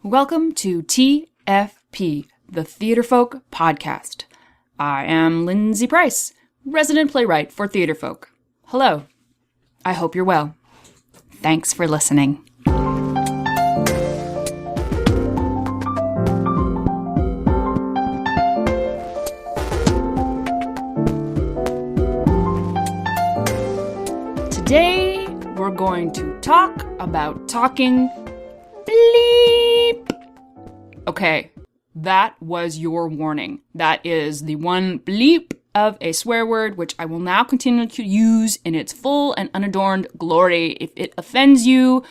Welcome to TFP, the Theatrefolk podcast. I am Lindsay Price, resident playwright for Theatrefolk. Hello. I hope you're well. Thanks for listening. Today, we're going to talk about talking bleep. Okay, that was your warning. That is the one bleep of a swear word, which I will now continue to use in its full and unadorned glory. If it offends you,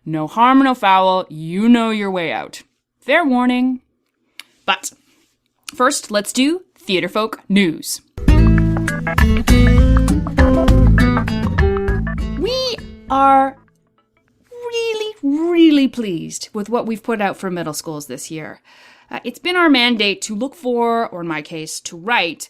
no harm, no foul, you know your way out. Fair warning. But first, let's do Theatrefolk news. We are really pleased with what we've put out for middle schools this year. It's been our mandate to look for, or in my case, to write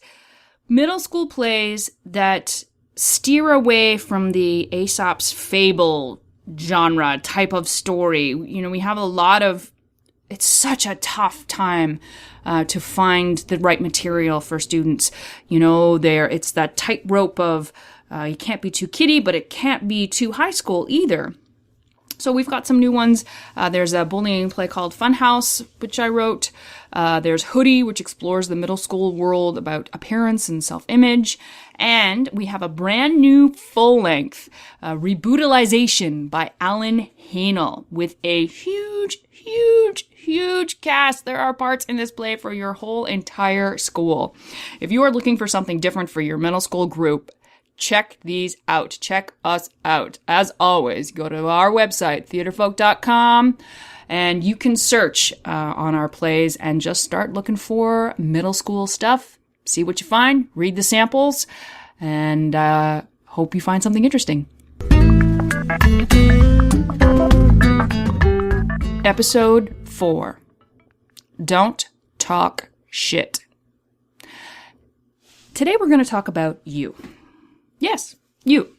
middle school plays that steer away from the Aesop's fable genre type of story. You know, we have a lot of, it's such a tough time to find the right material for students. You know, it's that tightrope of you can't be too kiddie, but it can't be too high school either. So we've got some new ones. There's a bullying play called Funhouse, which I wrote. There's Hoodie, which explores the middle school world about appearance and self-image. And we have a brand new full-length Rebootalization by Alan Hanel with a huge cast. There are parts in this play for your whole entire school. If you are looking for something different for your middle school group, check these out. Check us out. As always, go to our website, theatrefolk.com, and you can search on our plays and just start looking for middle school stuff. See what you find, read the samples, and hope you find something interesting. Episode 4. Don't talk shit. Today we're going to talk about you. Yes, you.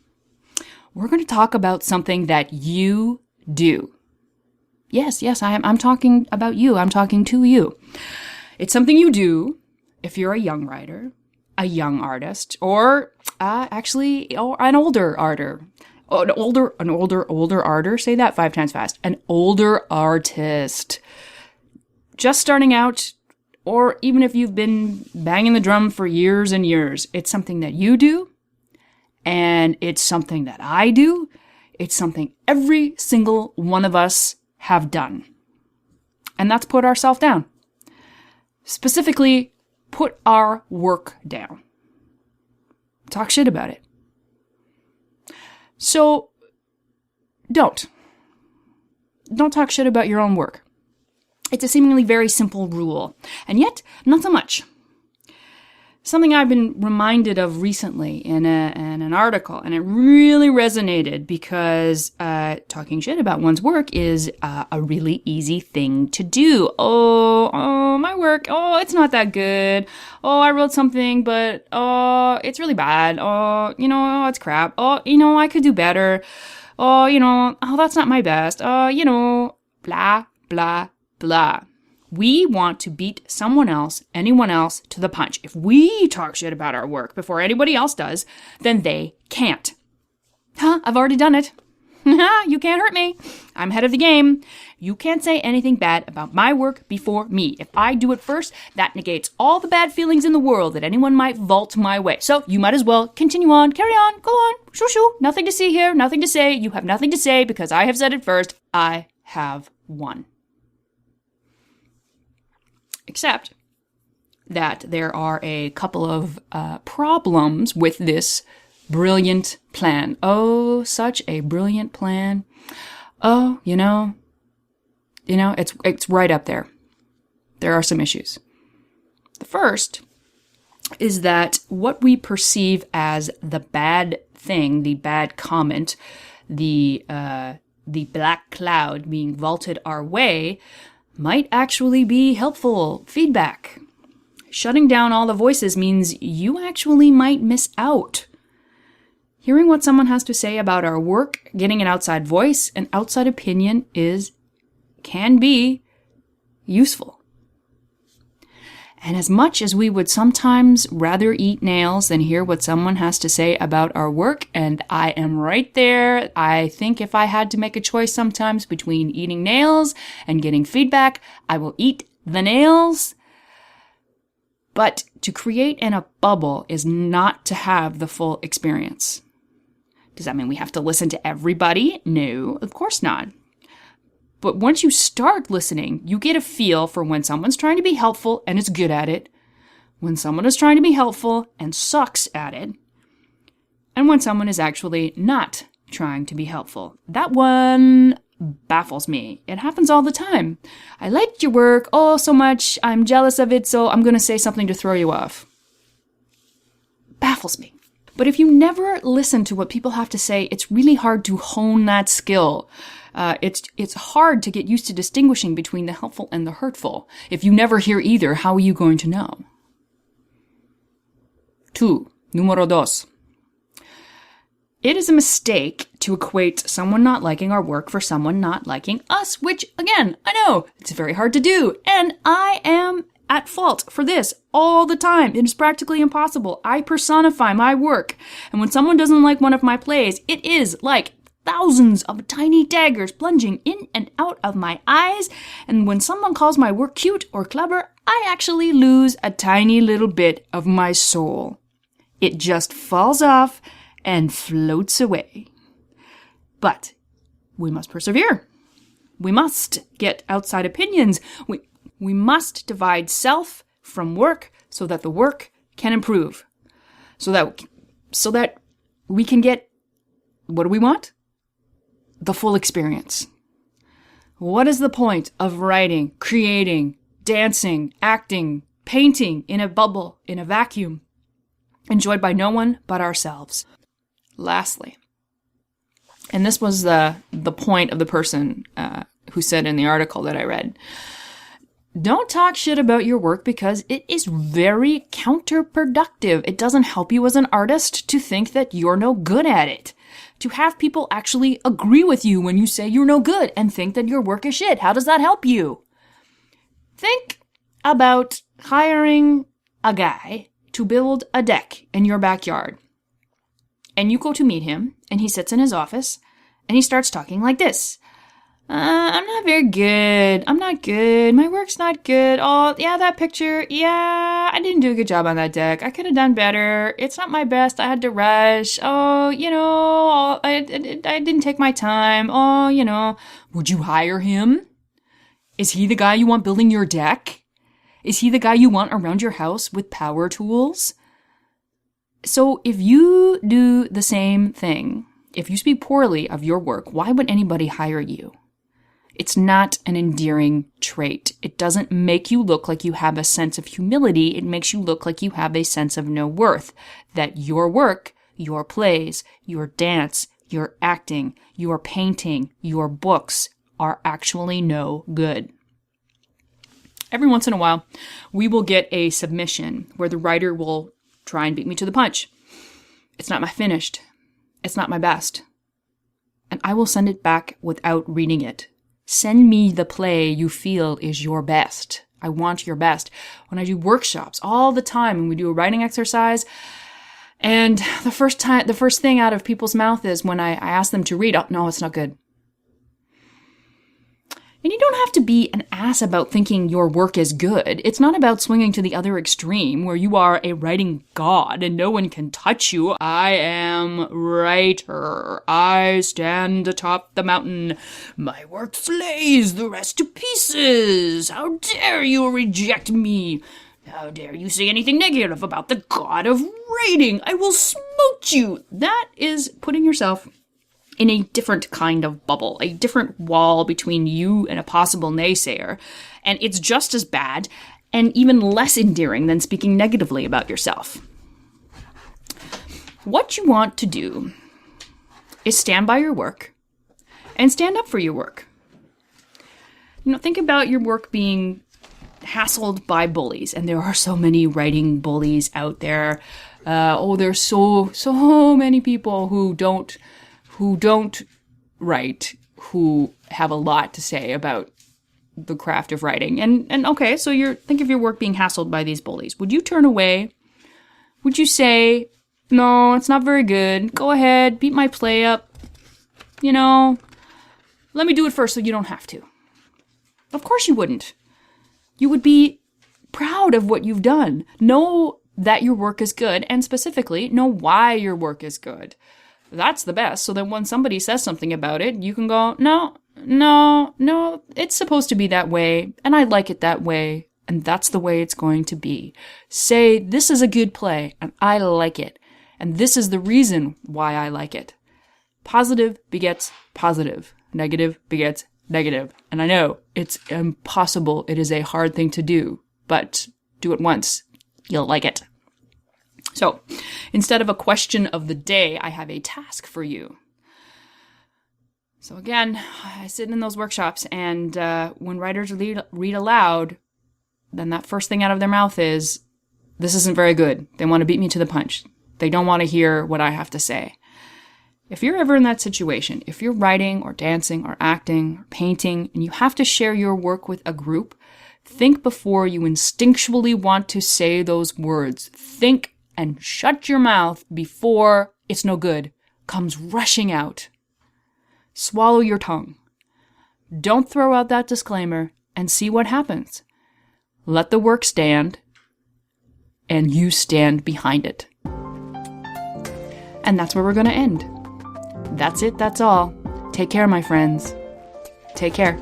We're going to talk about something that you do. Yes, I'm talking about you. I'm talking to you. It's something you do if you're a young writer, a young artist, or or an older artist. An older artist. Say that 5 times fast. An older artist. Just starting out, or even if you've been banging the drum for years and years, it's something that you do. And it's something that I do. It's something every single one of us have done. And that's put ourselves down. Specifically, put our work down. Talk shit about it. So, don't talk shit about your own work. It's a seemingly very simple rule. And yet, not so much. Something I've been reminded of recently in an article, and it really resonated because talking shit about one's work is a really easy thing to do. Oh, my work. Oh, it's not that good. Oh, I wrote something, but it's really bad. Oh, it's crap. Oh, I could do better. Oh, that's not my best. Blah, blah, blah. We want to beat anyone else to the punch. If we talk shit about our work before anybody else does, then they can't. I've already done it. You can't hurt me. I'm head of the game. You can't say anything bad about my work before me. If I do it first, that negates all the bad feelings in the world that anyone might vault my way. So you might as well continue on, carry on, go on, shoo. Nothing to see here, nothing to say. You have nothing to say because I have said it first. I have won. Except that there are a couple of problems with this brilliant plan. Oh, such a brilliant plan. Oh, it's right up there. There are some issues. The first is that what we perceive as the bad thing, the bad comment, the black cloud being vaulted our way might actually be helpful feedback. Shutting down all the voices means you actually might miss out. Hearing what someone has to say about our work, getting an outside voice, an outside opinion can be useful. And as much as we would sometimes rather eat nails than hear what someone has to say about our work, and I am right there, I think if I had to make a choice sometimes between eating nails and getting feedback, I will eat the nails. But to create in a bubble is not to have the full experience. Does that mean we have to listen to everybody? No, of course not. But once you start listening, you get a feel for when someone's trying to be helpful and is good at it, when someone is trying to be helpful and sucks at it, and when someone is actually not trying to be helpful. That one baffles me. It happens all the time. I liked your work, oh, so much, I'm jealous of it, so I'm going to say something to throw you off. Baffles me. But if you never listen to what people have to say, it's really hard to hone that skill. It's hard to get used to distinguishing between the helpful and the hurtful. If you never hear either, how are you going to know? 2. Número 2. It is a mistake to equate someone not liking our work for someone not liking us, which, again, I know, it's very hard to do, and I am at fault for this all the time. It is practically impossible. I personify my work, and when someone doesn't like one of my plays, it is like thousands of tiny daggers plunging in and out of my eyes, and when someone calls my work cute or clever, I actually lose a tiny little bit of my soul. It just falls off and floats away. But we must persevere. We must get outside opinions. We must divide self from work so that the work can improve. So that we can get, what do we want? The full experience. What is the point of writing, creating, dancing, acting, painting in a bubble, in a vacuum, enjoyed by no one but ourselves? Lastly, and this was the point of the person who said in the article that I read, don't talk shit about your work because it is very counterproductive. It doesn't help you as an artist to think that you're no good at it. To have people actually agree with you when you say you're no good and think that your work is shit. How does that help you? Think about hiring a guy to build a deck in your backyard. And you go to meet him, and he sits in his office, and he starts talking like this. I'm not very good. I'm not good. My work's not good. Oh, yeah, that picture. Yeah, I didn't do a good job on that deck. I could have done better. It's not my best. I had to rush. Oh, I didn't take my time. Oh, Would you hire him? Is he the guy you want building your deck? Is he the guy you want around your house with power tools? So if you do the same thing, if you speak poorly of your work, why would anybody hire you? It's not an endearing trait. It doesn't make you look like you have a sense of humility. It makes you look like you have a sense of no worth, that your work, your plays, your dance, your acting, your painting, your books are actually no good. Every once in a while, we will get a submission where the writer will try and beat me to the punch. It's not my finished. It's not my best. And I will send it back without reading it. Send me the play you feel is your best. I want your best. When I do workshops all the time and we do a writing exercise, and the first thing out of people's mouth is when I ask them to read, oh, no, it's not good. And you don't have to be an ass about thinking your work is good. It's not about swinging to the other extreme where you are a writing god and no one can touch you. I am writer. I stand atop the mountain. My work slays the rest to pieces. How dare you reject me? How dare you say anything negative about the god of writing? I will smote you. That is putting yourself in a different kind of bubble, a different wall between you and a possible naysayer. And it's just as bad and even less endearing than speaking negatively about yourself. What you want to do is stand by your work and stand up for your work. Think about your work being hassled by bullies, and there are so many writing bullies out there. There's so many people who don't write, who have a lot to say about the craft of writing. And okay, so think of your work being hassled by these bullies. Would you turn away? Would you say, no, it's not very good. Go ahead, beat my play up. Let me do it first so you don't have to. Of course you wouldn't. You would be proud of what you've done. Know that your work is good, and specifically, know why your work is good. That's the best, so that when somebody says something about it, you can go, no, it's supposed to be that way, and I like it that way, and that's the way it's going to be. Say, this is a good play, and I like it, and this is the reason why I like it. Positive begets positive. Negative begets negative. And I know it's impossible. It is a hard thing to do, but do it once. You'll like it. So instead of a question of the day, I have a task for you. So again, I sit in those workshops, and when writers read aloud, then that first thing out of their mouth is, this isn't very good. They want to beat me to the punch. They don't want to hear what I have to say. If you're ever in that situation, if you're writing or dancing or acting or painting and you have to share your work with a group, think before you instinctually want to say those words. Think and shut your mouth before "it's no good" comes rushing out. Swallow your tongue. Don't throw out that disclaimer and see what happens. Let the work stand, and you stand behind it. And that's where we're going to end. That's it. That's all. Take care, my friends. Take care.